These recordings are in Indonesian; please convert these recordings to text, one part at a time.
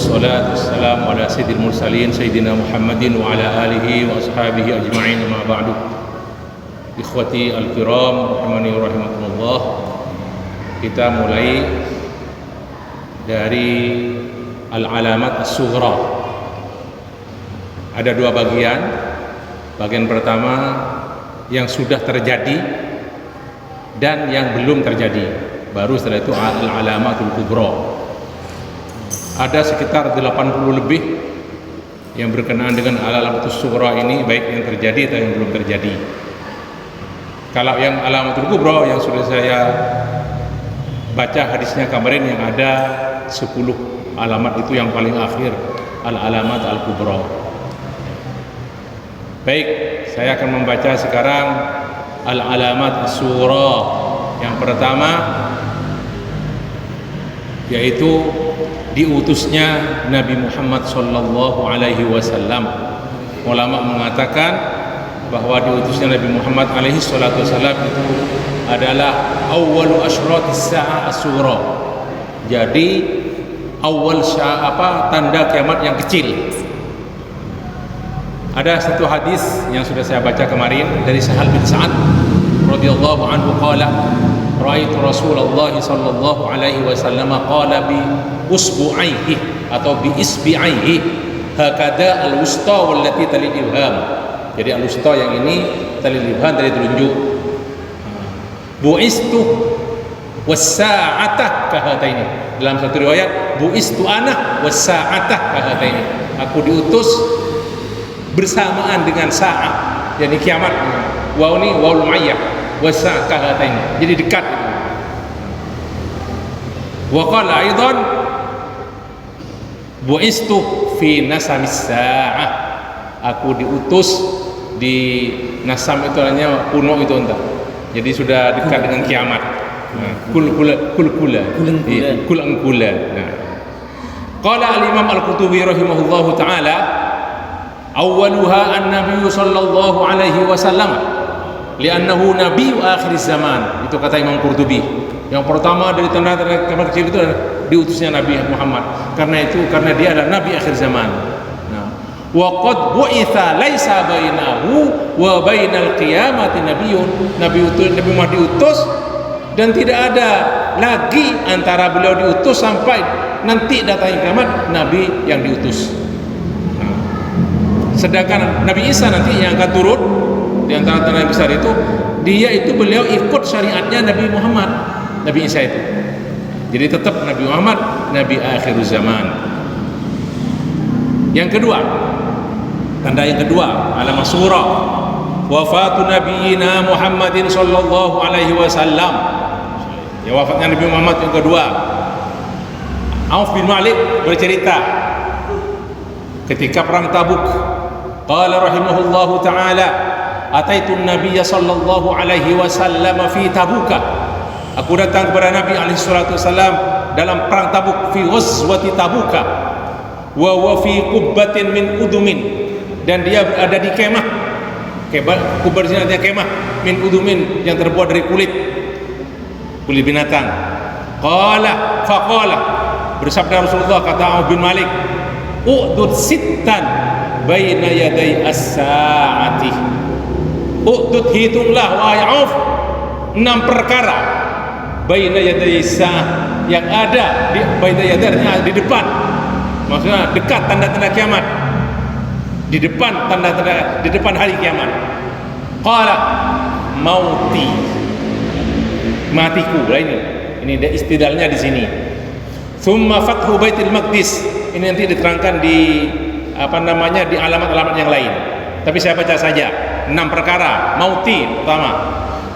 Wassalatu wassalamu ala sayyidil mursalin Sayyidina Muhammadin wa ala alihi wa ashabihi ajma'in, amma ba'du. Ikhwati al-kiram rahimani wa rahimakumullah. Kita mulai dari al-alamat as-sughra. Ada dua bagian. Bagian pertama yang sudah terjadi dan yang belum terjadi. Baru setelah itu al-alamatul kubra. Ada sekitar 80 lebih yang berkenaan dengan alamatus sughra ini, baik yang terjadi atau yang belum terjadi. Kalau yang alamatul kubra yang sudah saya baca hadisnya kemarin, yang ada 10 alamat itu yang paling akhir, al-alamat al-kubra. Baik, saya akan membaca sekarang al-alamat as-sughra. Yang pertama yaitu diutusnya Nabi Muhammad sallallahu alaihi wasallam. Ulama mengatakan bahwa diutusnya Nabi Muhammad alaihi salatu wasallam itu adalah awwalu asyratis sa'ah as-sughra. Jadi awal tanda kiamat yang kecil. Ada satu hadis yang sudah saya baca kemarin dari Sahal bin Sa'ad radhiyallahu anhu, qala ra'aitu Rasulullah sallallahu alaihi wasallam qala bi usbu'aihi atau bi isbi'aihi hakada al-wusta wallati talil ibham. Jadi al-wusta yang ini talil ibham dari telunjuk. Bu'istu was-sa'atah kahataini. Dalam satu riwayat bu'istu ana was-sa'atah kahataini. Aku diutus bersamaan dengan sa'ah, yakni kiamat. Waw ini waul mayyah was-sa'ah kahataini. Jadi dekat. Wa qala aidan bu'istu fi nasamis sa'ah. Aku diutus di nasam itu hanya kuno itu entah. Jadi sudah dekat dengan kiamat. Kul-kula. Nah. Qala al-Imam Al-Qurtubi rahimahullahu taala, awwaluha an-nabiy sallallahu alaihi wasallam li'annahu nabiyyu akhir zaman. Itu kata Imam Qurtubi. Yang pertama dari tanda-tanda kiamat kecil itu adalah diutusnya Nabi Muhammad. Karena dia adalah nabi akhir zaman. Nah, wa qad bu'itsa laisa bainahu wa bainal qiyamati nabiyyun. Nabi Muhammad diutus dan tidak ada lagi antara beliau diutus sampai nanti datangnya kiamat nabi yang diutus. Nah, sedangkan Nabi Isa nanti yang akan turun di antara tanda yang besar itu, dia itu beliau ikut syariatnya Nabi Muhammad, Nabi Isa itu. Jadi tetap Nabi Muhammad nabi akhir zaman. Yang kedua, tanda yang kedua alamat sughra, wafatu nabiyina Muhammadin sallallahu alaihi wasallam. Ya, wafatnya Nabi Muhammad yang kedua. Auf bin Malik bercerita ketika perang Tabuk, qala rahimahullahu taala, ataitu nabiyya sallallahu alaihi wasallam fi Tabuka. Aku datang kepada Nabi alaihi salatu wasallam dalam perang Tabuk, fi ghazwati Tabuka. Wa huwa fi qubbatin min udumin, dan dia ada di kemah. Kubbar sini artinya kemah, min udumin yang terbuat dari kulit binatang. Faqala bersabda Rasulullah, kata Auf bin Malik, u'dud sittan baina yaday as-sa'ati. U'dud, hitunglah wahai Auf 6 perkara baina yaday as-sa'ah, yang ada di baina yadarnya, di depan, maksudnya dekat tanda-tanda kiamat, di depan tanda-tanda, di depan hari kiamat. Qala mauti, matiku. Lah ini istidlalnya di sini. Tsumma fathu Baitul Maqdis. Ini nanti diterangkan di di alamat-alamat yang lain. Tapi saya baca saja 6 perkara. Mauti pertama.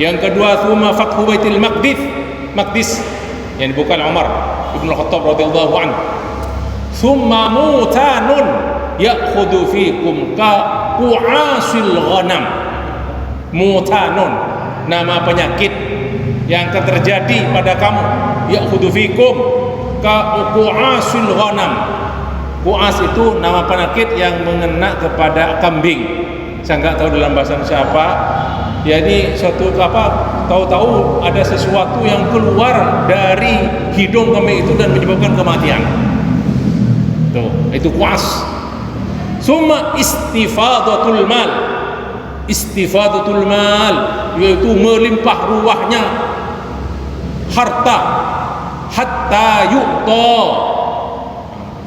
Yang kedua, tsumma fathu Baitul Maqdis yang dibuka Umar Ibn Khattab radhiyallahu anhu. Tsumma mutanun ya'khudhu fikum ka qu'asil ghanam. Mutanun, nama penyakit yang akan terjadi pada kamu, ya'khudhu fikum ka qu'asil ghanam. Qu'as itu nama penyakit yang mengena kepada kambing. Saya nggak tahu dalam bahasa siapa. Jadi suatu tahu-tahu ada sesuatu yang keluar dari hidung kambing itu dan menyebabkan kematian. Tuh, itu kuas. Summa istifadatul mal. Istifadatul mal yaitu melimpah ruahnya harta hatta yu'ta,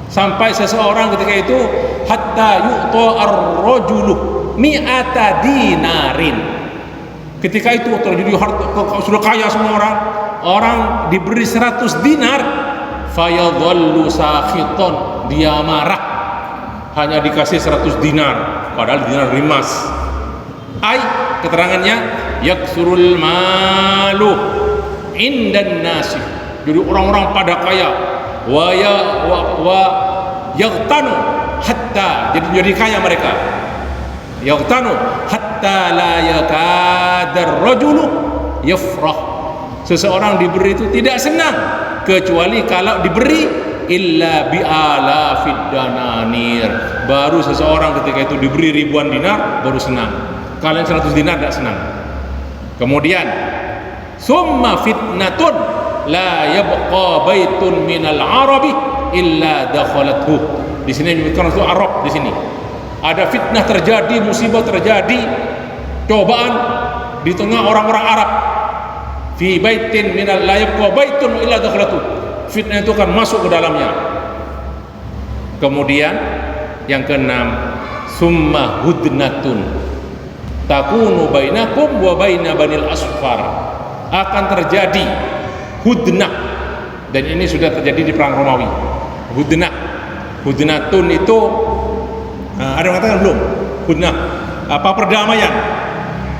sampai seseorang ketika itu hatta yu'ta ar-rajulu mi'ata dinarin. Ketika itu terjadi harta, sudah kaya semua orang diberi 100 dinar, fayadhallu sakhiton, dia marah hanya dikasih 100 dinar padahal dinar emas. Keterangannya yaksurul malu indan nasi, jadi orang-orang pada kaya, wa yaghtanu hatta, jadi kaya mereka, yaghtanu hatta la yakadar rajulu yafrah, seseorang diberi itu tidak senang kecuali kalau diberi illa bi'ala fid dananir, baru seseorang ketika itu diberi ribuan dinar baru senang. Kalian 100 dinar tidak senang. Kemudian summa fitnatun la yabqa baitun minal arabi illa dakhalathu. Di sini disebutkan itu Arab, di sini ada fitnah terjadi, musibah terjadi, cobaan di tengah orang-orang Arab. Fi baitin minal la yabqa baitun illa dakhalathu. Fitnah itu akan masuk ke dalamnya. Kemudian yang keenam, summa hudnatun takunu bainakum wa baina banil asfar, akan terjadi hudnah, dan ini sudah terjadi di perang Romawi. Hudnatun itu ada yang mengatakan belum? Hudnah perdamaian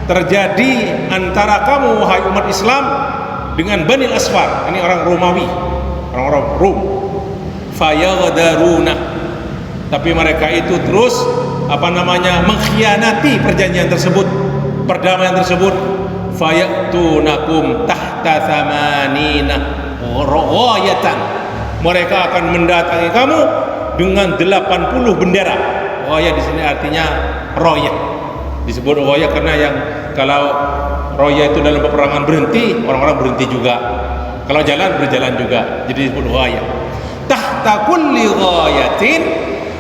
terjadi antara kamu wahai umat Islam dengan banil asfar, ini orang Romawi, orang-orang Rom. Fayaghdaruna, tapi mereka itu terus mengkhianati perjanjian tersebut, perdamaian tersebut. Fayatunakum tahta thamanina ghayatan, mereka akan mendatangi kamu dengan 80 bendera. Ghaya di sini artinya roya, disebut roya karena yang kalau roya itu dalam peperangan berhenti, orang-orang berhenti juga, kalau jalan berjalan juga, jadi disebut ghaya. Tahta kulli ghayatin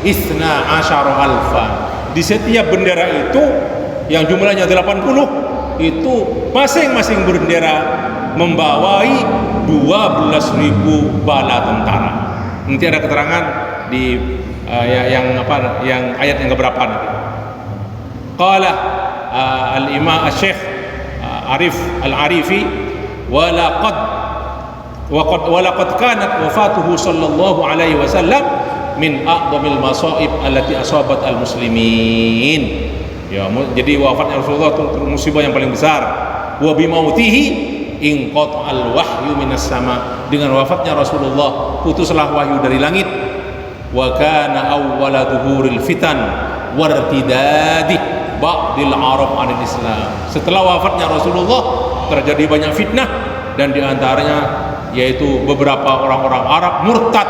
isna asyara alfan, di setiap bendera itu yang jumlahnya 80 itu masing-masing bendera membawai 12.000 bala tentara. Nanti ada keterangan di yang ayat yang keberapa nanti. Qala al-imam asy-syekh Arif al-Arifi walaqad kanat wafatuhu sallallahu alaihi wasallam min a'dhamil masaib allati asabat al-muslimin. Ya, jadi wafatnya Rasulullah itu musibah yang paling besar. Wa bimautihi inqata'al wahyu minas sama, dengan wafatnya Rasulullah putuslah wahyu dari langit. Wa kana awwala dhuhuril fitan wartidadi ba'dil arab 'anil islam. Setelah wafatnya Rasulullah terjadi banyak fitnah, dan diantaranya yaitu beberapa orang-orang Arab murtad,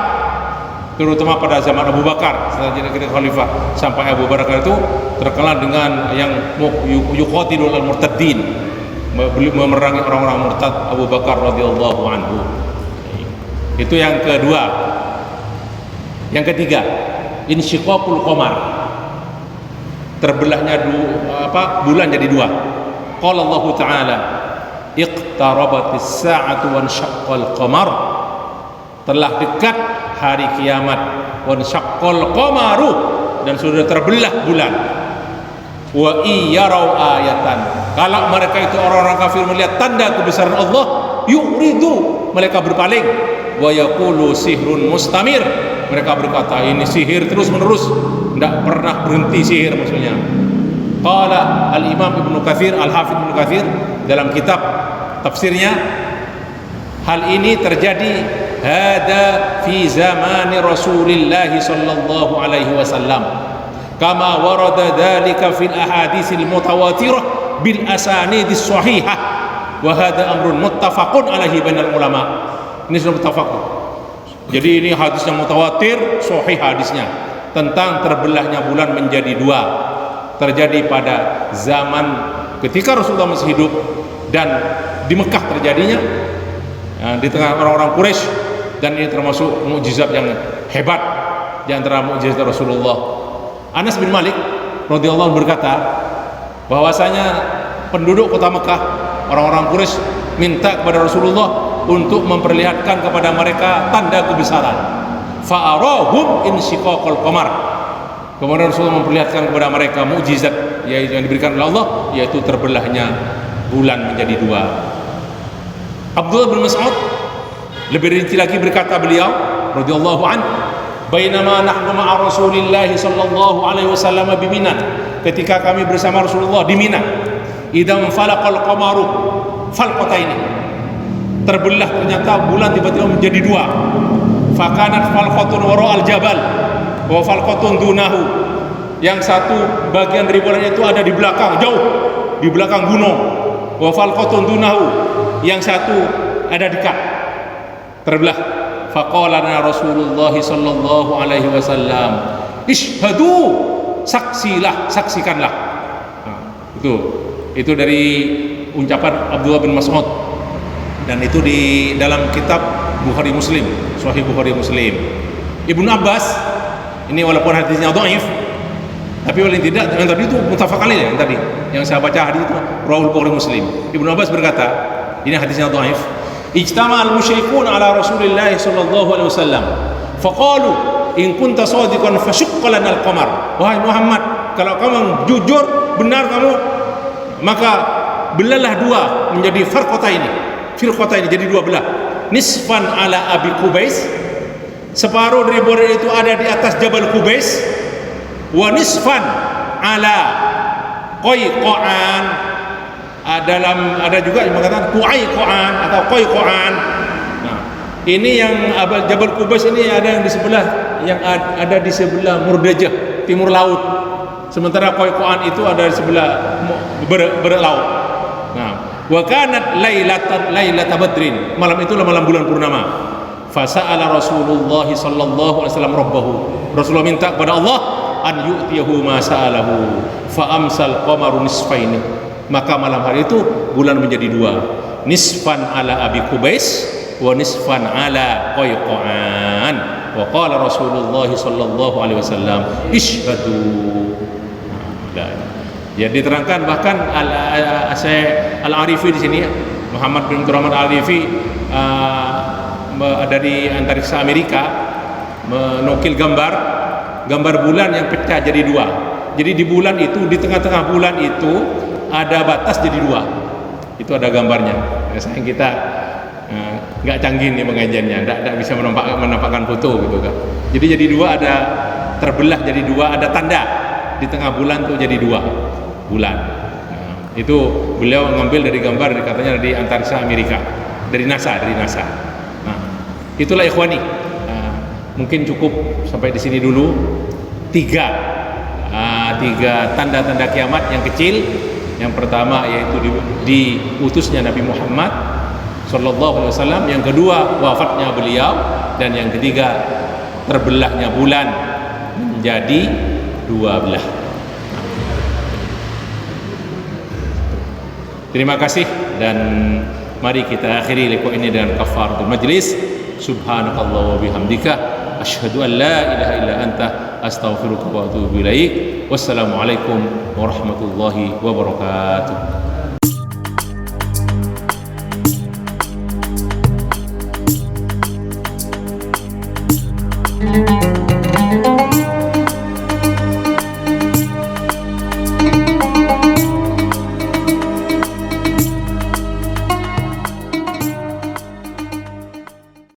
terutama pada zaman Abu Bakar setelah jadi khalifah, sampai Abu Bakar itu terkenal dengan yang yuqatilul al-murtaddin, memerangi orang-orang murtad. Abu Bakar radhiyallahu anhu. Itu yang kedua. Yang ketiga, insyiqaqul qamar, terbelahnya bulan jadi dua. Qala Allah Ta'ala iqtarabatis sa'atu wa insyaqqal qamar, telah dekat hari kiamat, wa insyaqqal qamaru, dan sudah terbelah bulan. Wa iyarau ayatan, kalau mereka itu orang-orang kafir melihat tanda kebesaran Allah, yuridu, mereka berpaling. Wa yaqulu sihrun mustamir, mereka berkata ini sihir terus menerus, tidak pernah berhenti sihir maksudnya. Qala al-imam Ibnu Katsir, al-Hafidz Ibnu Katsir dalam kitab tafsirnya, hal ini terjadi hada fi zamani Rasulillah sallallahu alaihi wasallam, kama warada dzalika fil ahaditsil mutawatirah bil asanidis sahihah, wa hada amrun muttafaqun alaihi bainal ulama. Ini sudah muttafaq. Jadi ini hadis yang mutawatir, sahih hadisnya, tentang terbelahnya bulan menjadi dua, terjadi pada zaman ketika Rasulullah masih hidup, dan di Mekah terjadinya, di tengah orang-orang Quraisy, dan ini termasuk mukjizat yang hebat. di antara mukjizat Rasulullah. Anas bin Malik radhiyallahu anhu berkata bahwasanya penduduk kota Mekah, orang-orang Quraisy minta kepada Rasulullah untuk memperlihatkan kepada mereka tanda kebesaran. Fa'arahum insyiqaqal qamar. Kemudian Rasulullah memperlihatkan kepada mereka mukjizat yaitu yang diberikan oleh Allah, yaitu terbelahnya bulan menjadi dua. Abdullah bin Mas'ud lebih rinci lagi berkata beliau radhiyallahu an, bainama nahnu ma'a Rasulillah sallallahu alaihi wasallam bi Mina, ketika kami bersama Rasulullah di Mina, idzam falaqal qamaru falqataini, terbelah ternyata bulan tiba-tiba menjadi dua. Fakanat falqatun wara'al jabal wa falqatun dunahu, yang satu bagian dari bulan itu ada di belakang, jauh di belakang gunung. Wa falqatun dunahu, yang satu ada dekat, terbelah. Faqala Rasulullah sallallahu alaihi wasallam, ishhadu, saksikanlah. Nah, itu dari ucapan Abdullah bin Mas'ud, dan itu di dalam kitab Bukhari Muslim, Sahih Bukhari Muslim. Ibnu Abbas ini walaupun hadisnya dhaif, tapi paling tidak yang tadi itu muttafaq alaih, yang saya baca hadis itu Rawahul Bukhari Muslim. Ibnu Abbas berkata, ini hadisnya dhaif, ijtama'al musyrikun ala Rasulillah sallallahu alaihi wasallam faqalu in kunta shadiqan fashaqqa lana al-qamar. Wahai Muhammad, kalau kamu jujur, benar kamu, maka belahlah dua menjadi firqata ini, jadi dua belah. Nisfan ala Abi Qubais, separuh dari bulan itu ada di atas Jabal Qubais, wa nisfan ala Qayqaan, ada juga yang mengatakan Qayqaan atau Qayqaan. Nah, ini yang Jabal Qubais ini ada yang di sebelah, yang ada di sebelah Murdajah, timur laut. Sementara Qayqaan itu ada di sebelah berlaut. Nah, wa kanat lailata badrin, malam itulah malam bulan purnama. Fasa'ala Rasulullah sallallahu alaihi wasallam rabbahu, Rasulullah minta kepada Allah an yu'tiyahu ma sa'alahu fa amsal qamaru nisfaini, maka malam hari itu bulan menjadi dua, nisfan ala Abi Qubais wa nisfan ala Qayqaan. Wa qala Rasulullah sallallahu alaihi wasallam ishhadu. Ya, diterangkan bahkan Al-Arifi di sini, Muhammad bin Abdurrahman Al-Arifi dari antariksa Amerika menukil gambar bulan yang pecah jadi dua. Jadi di bulan itu, di tengah-tengah bulan itu ada batas jadi dua. Itu ada gambarnya. Sayang kita nggak canggih nih pengajiannya, nggak bisa menampakkan foto gitu kan. Jadi dua, ada terbelah jadi dua, ada tanda di tengah bulan tuh jadi dua bulan. Nah, itu beliau mengambil dari gambar katanya dari antariksa Amerika, dari NASA. Nah, itulah ikhwani. Mungkin cukup sampai di sini dulu. Tiga tanda-tanda kiamat yang kecil. Yang pertama yaitu diutusnya Nabi Muhammad sallallahu alaihi wasallam, yang kedua wafatnya beliau, dan yang ketiga terbelahnya bulan menjadi dua belah. Terima kasih, dan mari kita akhiri liqa ini dengan kafaratul majlis. Subhanakallah wa bihamdika asyhadu an la ilaha illa anta astaghfiruka wa atubu ilaik. Wassalamualaikum warahmatullahi wabarakatuh.